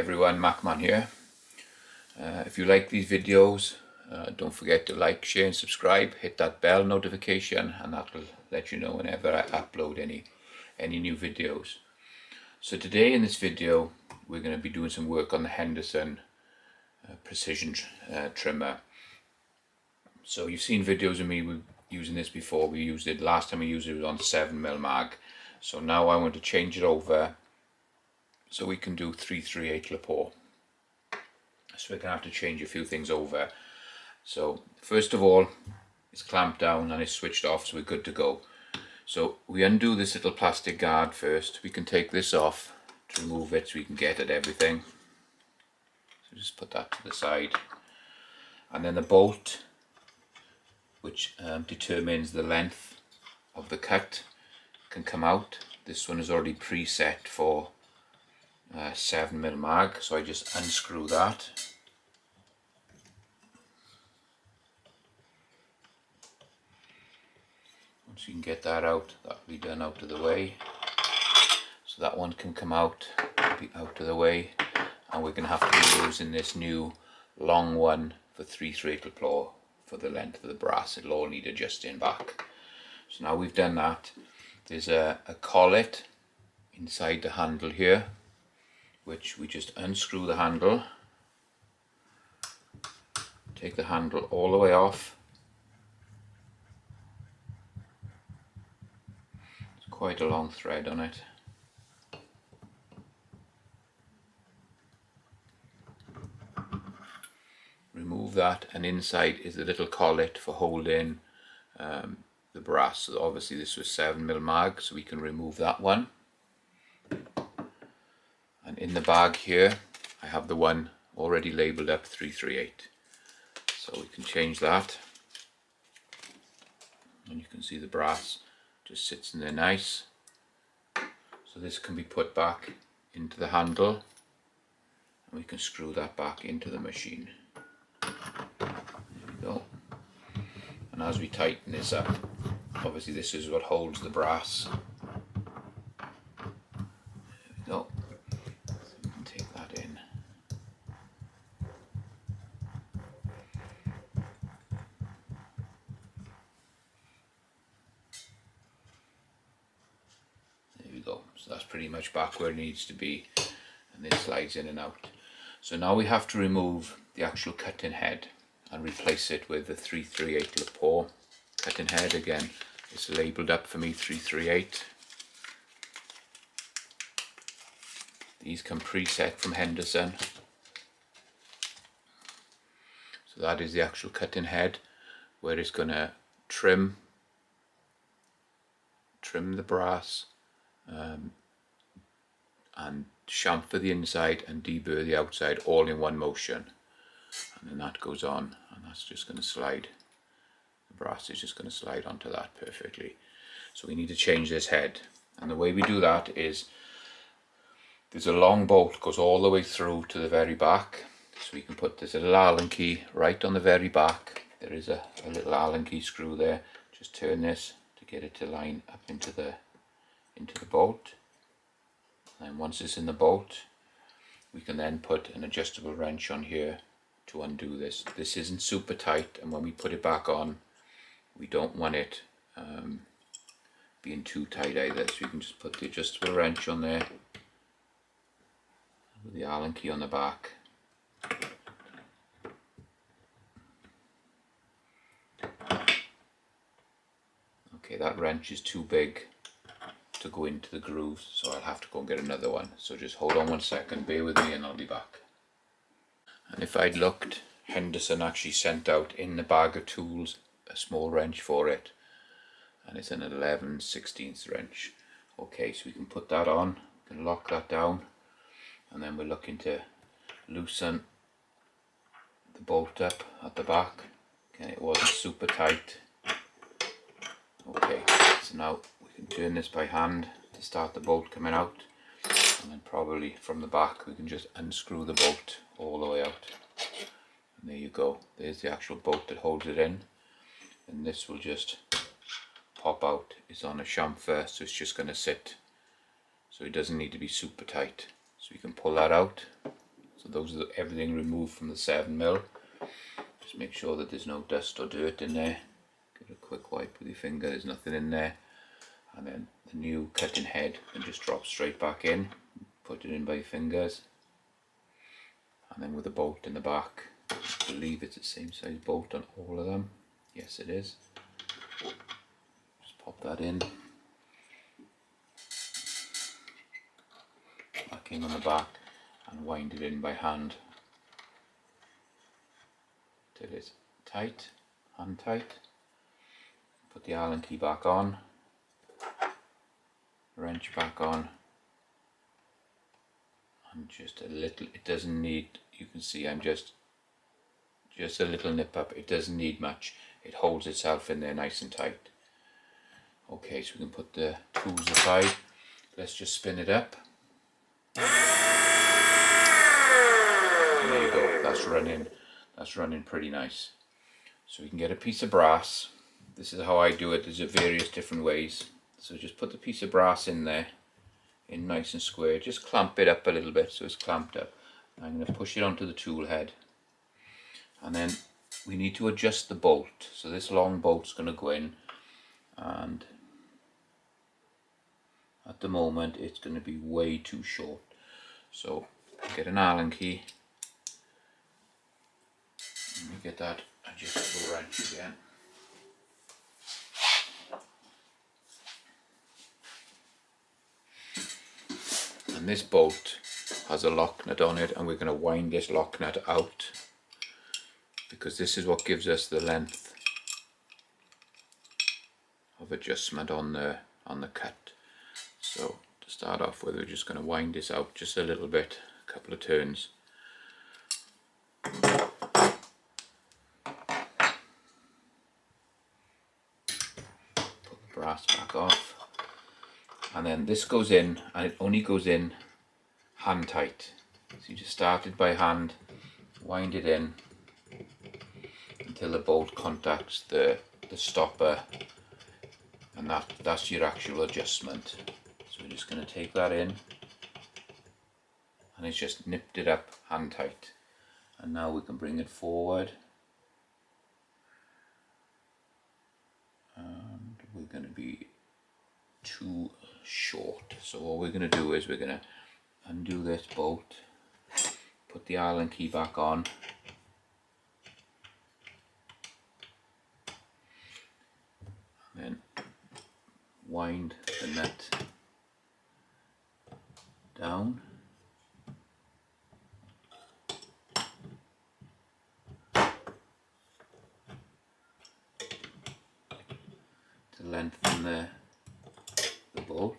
everyone, Macman here. If you like these videos, don't forget to like, share and subscribe. Hit that bell notification and that will let you know whenever I upload any new videos. So today in this video we're going to be doing some work on the Henderson precision trimmer. So you've seen videos of me using this before. We used it last time we used it was on 7mm mag. So now I want to change it over so we can do 3/3/8 Lapot. So we're going to have to change a few things over. So first of all, it's clamped down and it's switched off, so we're good to go. So we undo this little plastic guard first. We can take this off to remove it so we can get at everything. So just put that to the side. And then the bolt, which determines the length of the cut, can come out. This one is already preset for 7mm mag, so I just unscrew that. Once you can get that out, that'll be done out of the way. So that one can come out, be out of the way, and we're going to have to be using this new long one for 3/3/8 Lapot for the length of the brass. It'll all need adjusting back. So now we've done that, there's a collet inside the handle here, which we just unscrew the handle, take the handle all the way off. It's quite a long thread on it. Remove that, and inside is the little collet for holding the brass. So obviously this was 7mm mag, so we can remove that one. And in the bag here I have the one already labelled up 3/3/8, so we can change that, and you can see the brass just sits in there nice. So this can be put back into the handle and we can screw that back into the machine. There we go. And as we tighten this up, obviously this is what holds the brass. There we go. So that's pretty much back where it needs to be, and this slides in and out. So now we have to remove the actual cutting head and replace it with the 3/3/8 Lapot cutting head. Again, it's labelled up for me 3/3/8. These come preset from Henderson. So that is the actual cutting head where it's going to trim the brass and chamfer the inside and deburr the outside all in one motion, and then that goes on, and that's just going to slide. The brass is just going to slide onto that perfectly. So we need to change this head, and the way we do that is there's a long bolt goes all the way through to the very back, so we can put this little Allen key right on the very back. There is a little Allen key screw there. Just turn this to get it to line up into the bolt, and once it's in the bolt we can then put an adjustable wrench on here to undo this. This isn't super tight, and when we put it back on we don't want it being too tight either, so you can just put the adjustable wrench on there with the Allen key on the back. Okay, that wrench is too big to go into the grooves, so I'll have to go and get another one. So just hold on 1 second, bear with me, and I'll be back. And if I'd looked, Henderson actually sent out in the bag of tools a small wrench for it, and it's an 11/16 wrench. Okay, so we can put that on, we can lock that down, and then we're looking to loosen the bolt up at the back. Okay, it wasn't super tight. Okay, so now we can turn this by hand to start the bolt coming out, and then probably from the back we can just unscrew the bolt all the way out, and there you go. There's the actual bolt that holds it in, and this will just pop out. It's on a chamfer, so it's just going to sit, so it doesn't need to be super tight. So we can pull that out, So those are everything removed from the 7mm. Just make sure that there's no dust or dirt in there. Give it a quick wipe with your finger, there's nothing in there. And then the new cutting head can just drop straight back in. Put it in by your fingers. And then with a bolt in the back, I believe it's the same size bolt on all of them. Yes, it is. Just pop that in. Back in on the back and wind it in by hand till it's tight, hand tight. Put the Allen key back on, wrench back on, and just a little, it doesn't need, you can see I'm just a little nip up, it doesn't need much, it holds itself in there nice and tight. Okay, so we can put the tools aside, let's just spin it up. And there you go, that's running pretty nice. So we can get a piece of brass. This is how I do it, there's various different ways. So just put the piece of brass in there, in nice and square, just clamp it up a little bit so it's clamped up. I'm going to push it onto the tool head. And then we need to adjust the bolt. So this long bolt's going to go in, and at the moment it's going to be way too short. So get an Allen key. Let me get that adjustable wrench again. And this bolt has a lock nut on it, and we're going to wind this lock nut out because this is what gives us the length of adjustment on the cut. So to start off with, we're just going to wind this out just a little bit, a couple of turns. Put the brass back off, and then this goes in, and it only goes in hand tight. So you just start it by hand, wind it in until the bolt contacts the stopper, and that's your actual adjustment. So we're just going to take that in, and it's just nipped it up hand tight. And now we can bring it forward, and we're going to be too short. So what we're going to do is we're going to undo this bolt, put the Allen key back on, and then wind the nut down. To lengthen the bolt.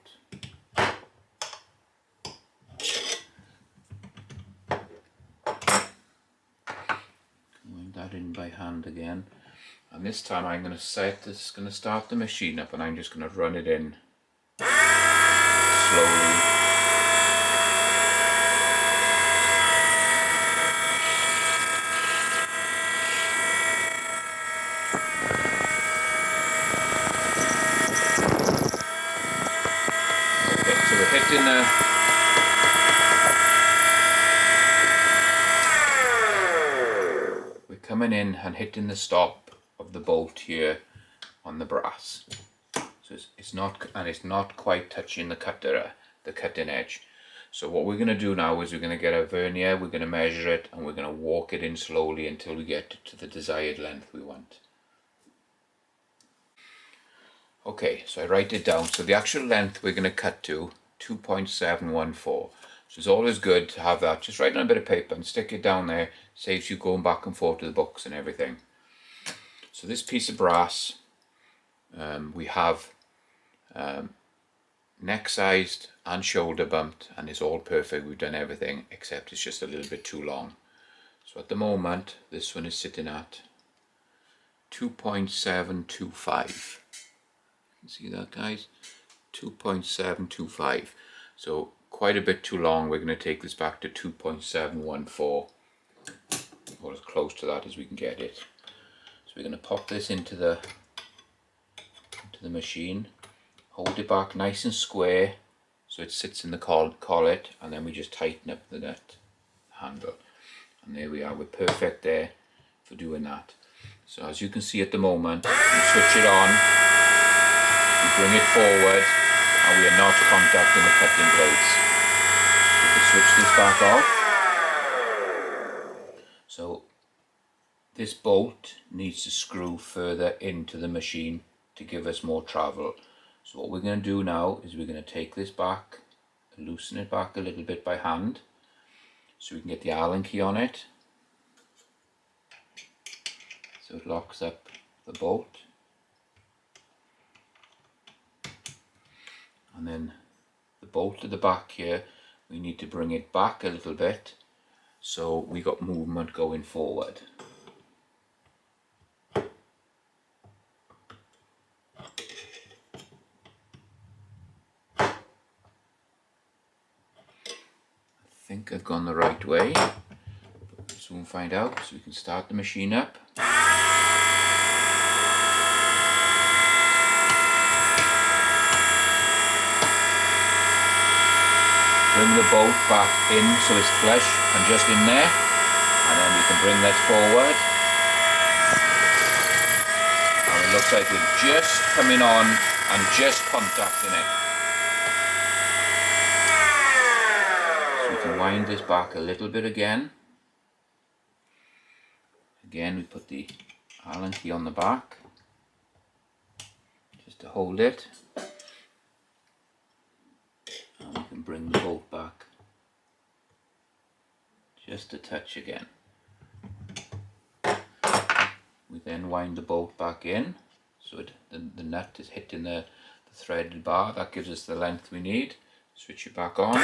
Wind that in by hand again, and this time I'm going to start the machine up, and I'm just going to run it in slowly. Okay, so we're hitting we're coming in and hitting the stop of the bolt here on the brass. So it's not quite touching the cutting edge. So what we're going to do now is we're going to get a vernier, we're going to measure it, and we're going to walk it in slowly until we get to the desired length we want. Okay, so I write it down. So the actual length we're going to cut to 2.714. So it's always good to have that. Just write on a bit of paper and stick it down there. Saves you going back and forth to the books and everything. So this piece of brass, we have neck sized and shoulder bumped, and it's all perfect. We've done everything except it's just a little bit too long. So at the moment this one is sitting at 2.725. See that, guys? 2.725. So quite a bit too long. We're going to take this back to 2.714, or as close to that as we can get it. So we're going to pop this into the machine, hold it back nice and square so it sits in the collet, and then we just tighten up the nut handle. And there we are, we're perfect there for doing that. So as you can see at the moment, we switch it on, we bring it forward, and we are not contacting the cutting blades. We can switch this back off. So this bolt needs to screw further into the machine to give us more travel. So what we're going to do now is we're going to take this back, loosen it back a little bit by hand, so we can get the Allen key on it. So it locks up the bolt. And then the bolt at the back here, we need to bring it back a little bit so we got movement going forward. I think I've gone the right way, but we'll soon find out. So we can start the machine up. Bring the bolt back in so it's flush and just in there, and then we can bring this forward. And it looks like we're just coming on and just contacting it. So we can wind this back a little bit again. Again, we put the Allen key on the back just to hold it. And we can bring the bolt back just a touch again. We then wind the bolt back in so the nut is hitting the threaded bar. That gives us the length we need. Switch it back on.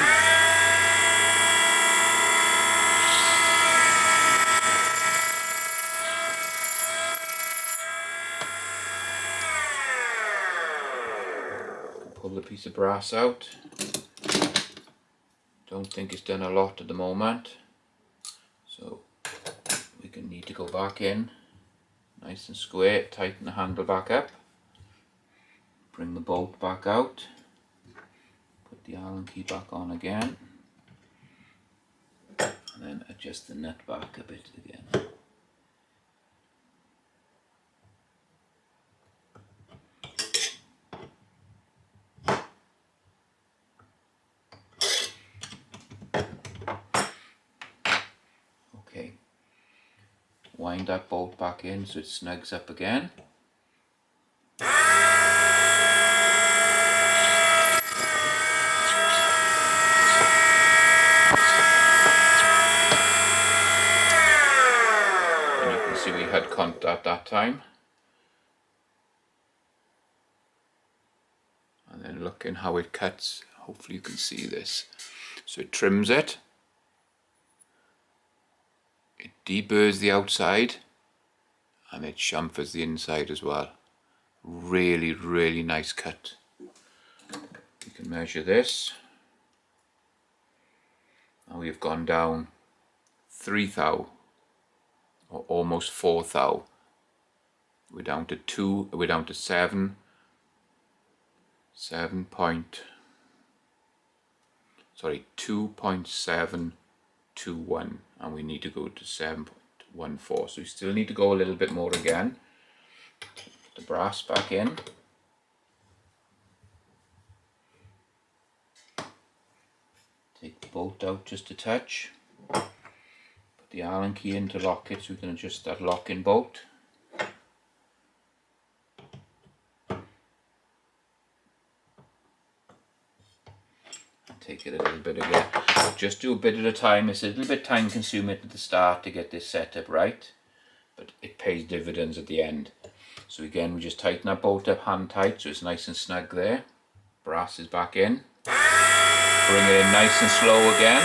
Pull the piece of brass out. Don't think it's done a lot at the moment, so we can need to go back in nice and square, tighten the handle back up, bring the bolt back out, put the Allen key back on again, and then adjust the nut back a bit again. Okay, wind that bolt back in so it snugs up again. And you can see we had contact that time. And then looking how it cuts, hopefully you can see this. So it trims it. It deburrs the outside and it chamfers the inside as well. Really, really nice cut. You can measure this. Now we've gone down 3 thou, or almost 4 thou. We're down to 7 2.721, and we need to go to 7.14, so we still need to go a little bit more again. Put the brass back in. Take the bolt out just a touch. Put the Allen key in to lock it so we can adjust that locking bolt. Take it a little bit again. Just do a bit at a time. It's a little bit time consuming at the start to get this set up right, but it pays dividends at the end. So again, we just tighten that bolt up hand tight so it's nice and snug there. Brass is back in. Bring it in nice and slow again.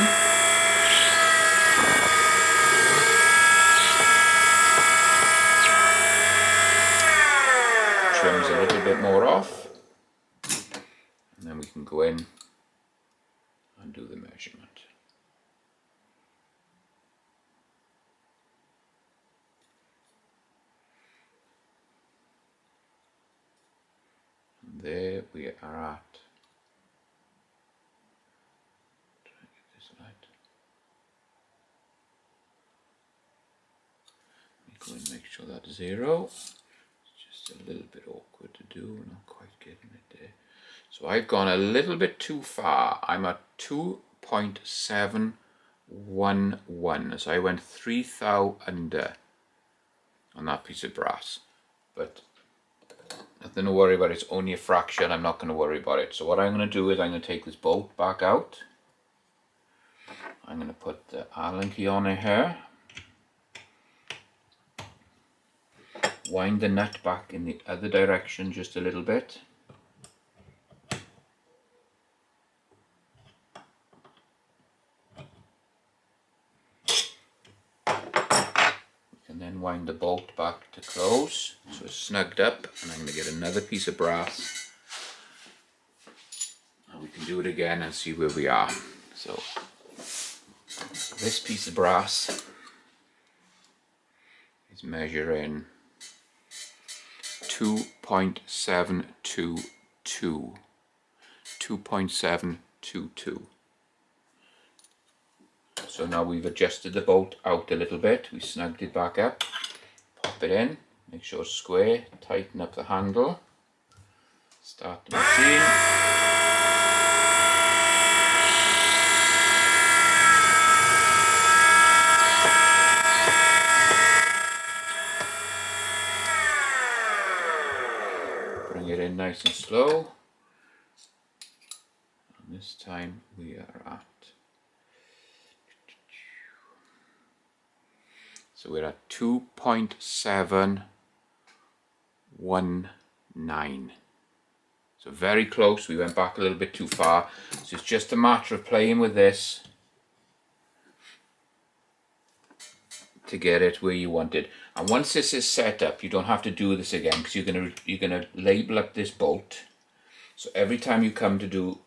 Trims a little bit more off, and then we can go in and do the measurement. And there we are at. Try and get this right. sure that's 0. It's just a little bit awkward to do, not quite getting it there. So I've gone a little bit too far. I'm at 2.711, so I went 3 thou under on that piece of brass, but nothing to worry about. It's only a fraction. I'm not going to worry about it. So what I'm going to do is I'm going to take this bolt back out. I'm going to put the Allen key on it here. Wind the nut back in the other direction just a little bit. And then wind the bolt back to close so it's snugged up, and I'm going to get another piece of brass and we can do it again and see where we are. So this piece of brass is measuring 2.722. 2.722. So now we've adjusted the bolt out a little bit, we snugged it back up, pop it in, make sure it's square, tighten up the handle, start the machine. Bring it in nice and slow, and this time we are at, so we're at 2.719. So very close. We went back a little bit too far. So it's just a matter of playing with this to get it where you want it. And once this is set up, you don't have to do this again, because you're gonna label up this bolt. So every time you come to do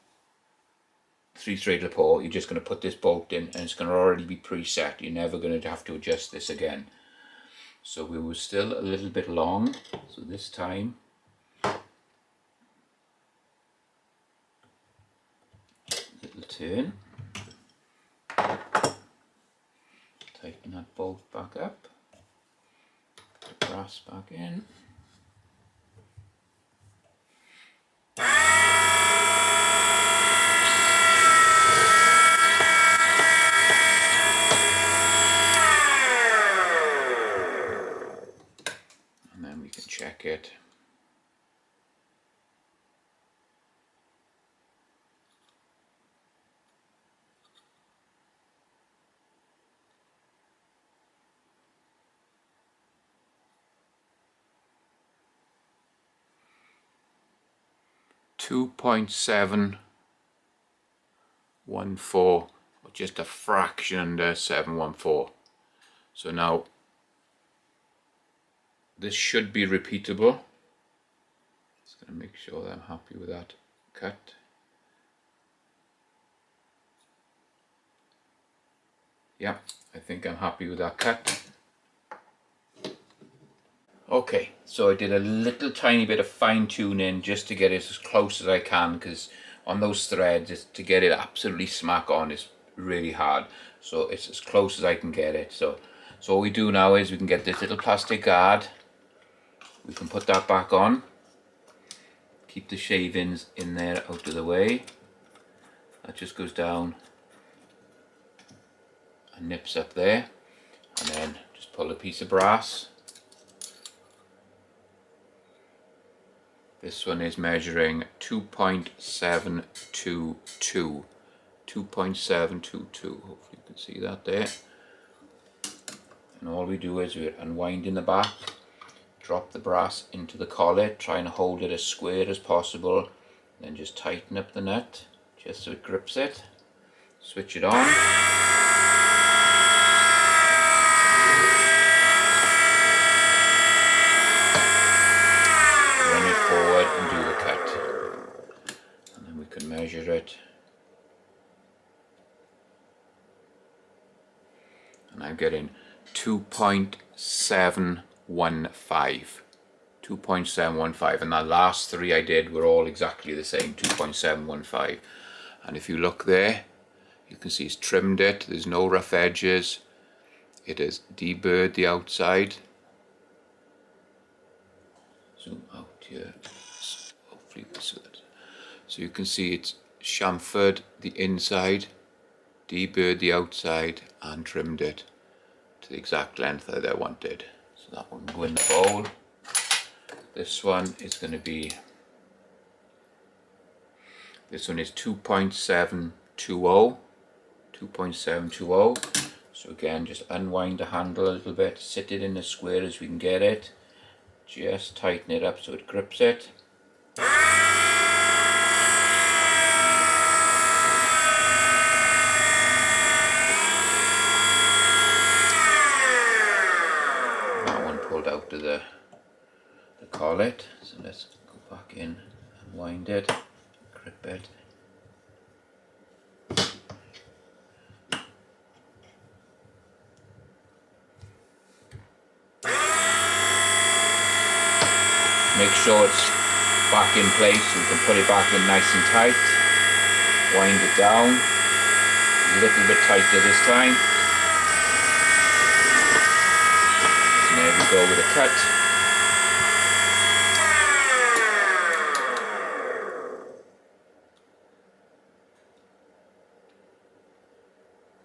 3 straight lapel, you're just going to put this bolt in, and it's going to already be preset. You're never going to have to adjust this again. So we were still a little bit long, so this time little turn, tighten that bolt back up, put the brass back in. And then we can check it. .714, or just a fraction under 714. So now this should be repeatable. Just going to make sure that I'm happy with that cut. Yeah, I think I'm happy with that cut. Okay, so I did a little tiny bit of fine tuning just to get it as close as I can, because on those threads, to get it absolutely smack on is really hard. So it's as close as I can get it. So what we do now is we can get this little plastic guard. We can put that back on. Keep the shavings in there out of the way. That just goes down and nips up there. And then just pull a piece of brass. This one is measuring 2.722. 2.722. Hopefully you can see that there. And all we do is we're unwinding the back, drop the brass into the collet, try and hold it as square as possible, then just tighten up the nut just so it grips it. Switch it on. Forward and do the cut, and then we can measure it, and I'm getting 2.715. 2.715, and the last 3 I did were all exactly the same, 2.715. And if you look there, you can see it's trimmed it, there's no rough edges, it has deburred the outside. zoom out here. Hopefully this is it. So you can see it's chamfered the inside, deburred the outside, and trimmed it to the exact length that I wanted. So that one will go in the bowl. This one is going to be, this one is 2.720. 2.720. So again, just unwind the handle a little bit, sit it in as square as we can get it. Just tighten it up so it grips it. That one pulled out of the collet. So let's go back in, unwind it, grip it. Make sure it's back in place so we can put it back in nice and tight. Wind it down, a little bit tighter this time. And there we go with a cut.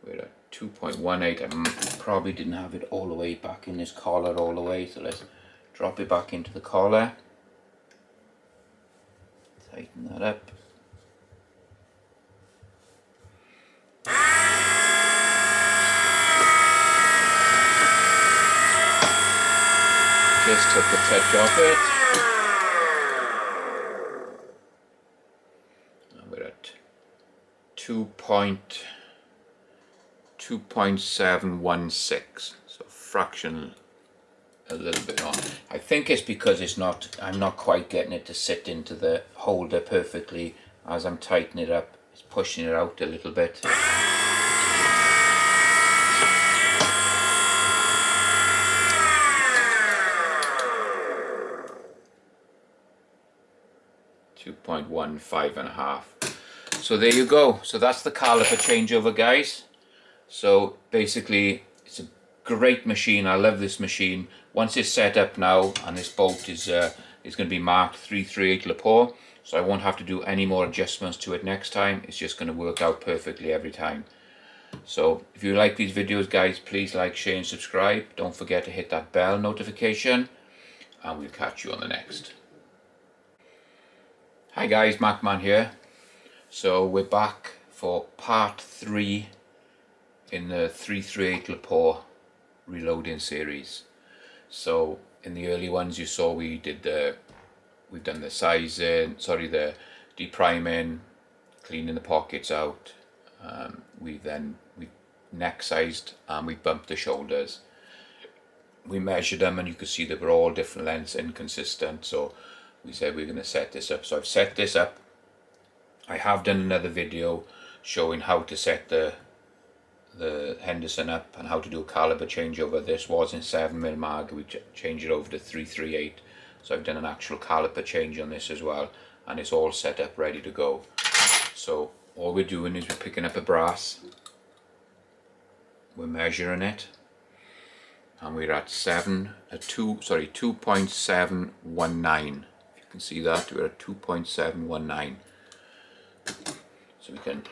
We're at 2.18. I probably didn't have it all the way back in this collar all the way, so let's drop it back into the collar. Tighten that up. Just took the touch off it. And we're at 2.716. So fraction a little bit on. I think it's because I'm not quite getting it to sit into the holder perfectly. As I'm tightening it up, it's pushing it out a little bit. 2.15.5. So there you go. So that's the caliper changeover, guys. So basically it's a great machine. I love this machine. Once it's set up now, and this bolt is going to be marked 338 Lepore, so I won't have to do any more adjustments to it next time. It's just going to work out perfectly every time. So if you like these videos, guys, please like, share and subscribe. Don't forget to hit that bell notification, and we'll catch you on the next. Hi guys, MacMan here. So we're back for part 3 in the 338 Lepore reloading series. So in the early ones you saw we've done the sizing, the depriming, cleaning the pockets out. We neck sized and we bumped the shoulders. We measured them and you could see they were all different lengths, inconsistent. So we said we're going to set this up. So I've set this up. I have done another video showing how to set the Henderson up and how to do a caliber changeover. This was in 7mm mag. We changed it over to 338. So I've done an actual caliper change on this as well, and it's all set up ready to go. So all we're doing is we're picking up a brass, we're measuring it, and we're at 2.719. If you can see that, we're at 2.719. So we can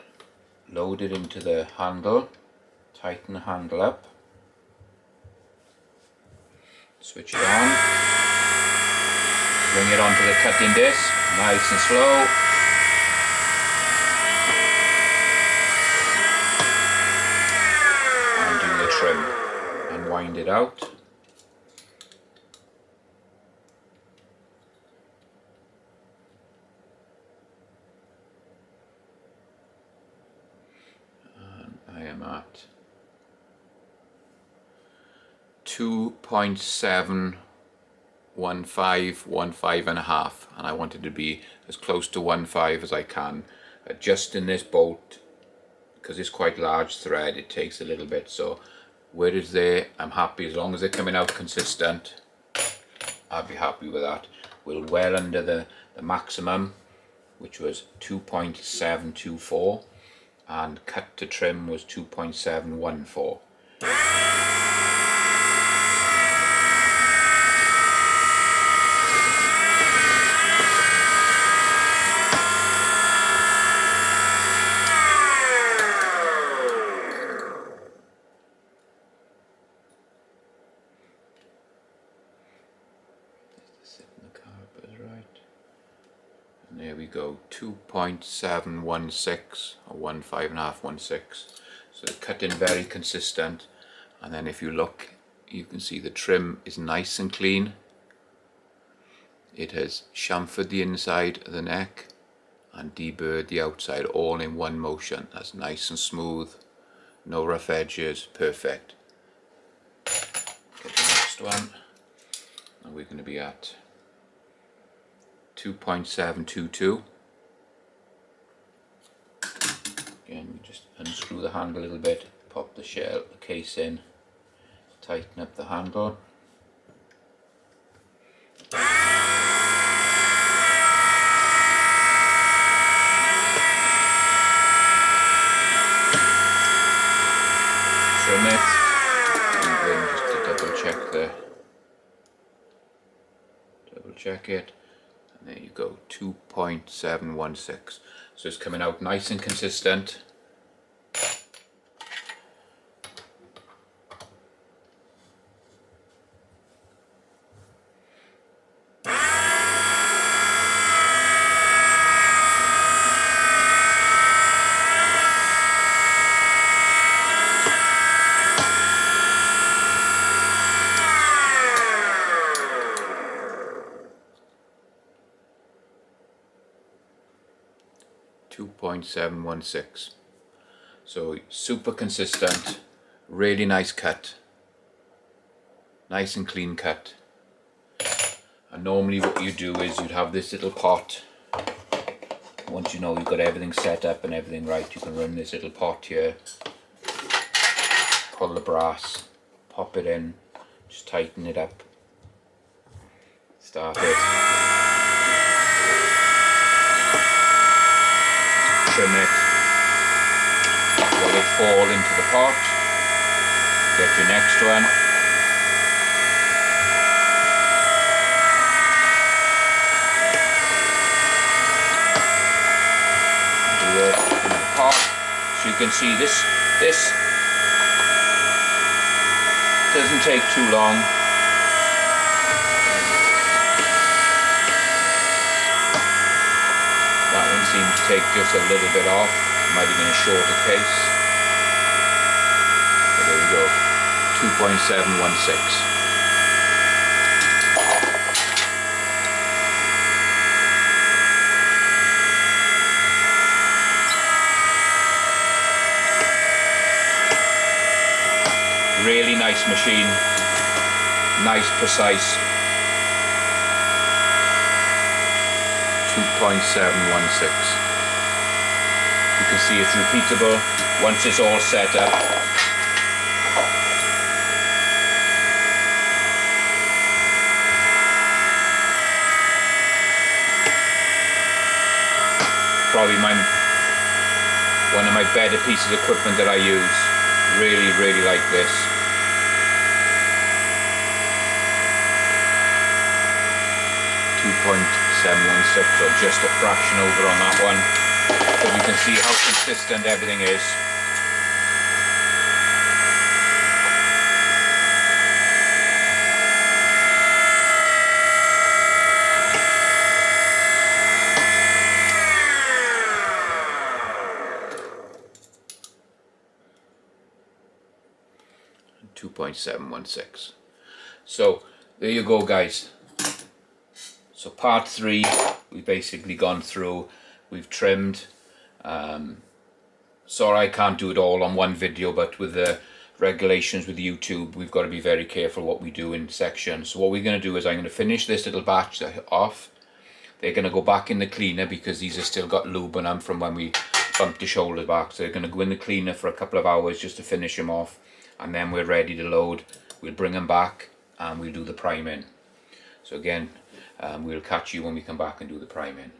load it into the handle, tighten the handle up, switch it on, bring it onto the cutting disc, nice and slow. And do the trim and wind it out. I am at 2.715, and I wanted to be as close to 1.5 as I can. Adjusting this bolt, because it's quite large thread, it takes a little bit, so where it's there I'm happy. As long as they're coming out consistent, I'll be happy with that. We're well under the maximum, which was 2.724, and cut to trim was 2.714. 2.716 or 15.516. So the cutting very consistent, and then if you look, you can see the trim is nice and clean. It has chamfered the inside of the neck and deburred the outside all in one motion. That's nice and smooth, no rough edges, perfect. Get the next one, and we're going to be at 2.722. Again, we just unscrew the handle a little bit, pop the case in, tighten up the handle. Trim it, and then just to double check it, and there you go, 2.716. So it's coming out nice and consistent. .716. So super consistent, really nice cut, nice and clean cut. And normally what you do is you'd have this little pot. Once you know you've got everything set up and everything right, you can run this little pot here, pull the brass, pop it in, just tighten it up, start it, trim it, let it fall into the pot, get your next one, do it in the pot. So you can see this doesn't take too long. That one seemed to take just a little bit off. Might have been a shorter case. But there we go. 2.716. Really nice machine. Nice, precise. 2.716. You can see it's repeatable once it's all set up. Probably one of my better pieces of equipment that I use. Really like this. 2.716, or just a fraction over on that one, but you can see how consistent everything is. And 2.716. So there you go, guys. So part 3, we've basically gone through, we've trimmed. Sorry I can't do it all on one video, but with the regulations with YouTube, we've got to be very careful what we do in sections. So what we're going to do is I'm going to finish this little batch off. They're going to go back in the cleaner because these have still got lube on them from when we bumped the shoulder back. So they're going to go in the cleaner for a couple of hours just to finish them off. And then we're ready to load. We'll bring them back and we'll do the priming. So again, we'll catch you when we come back and do the priming.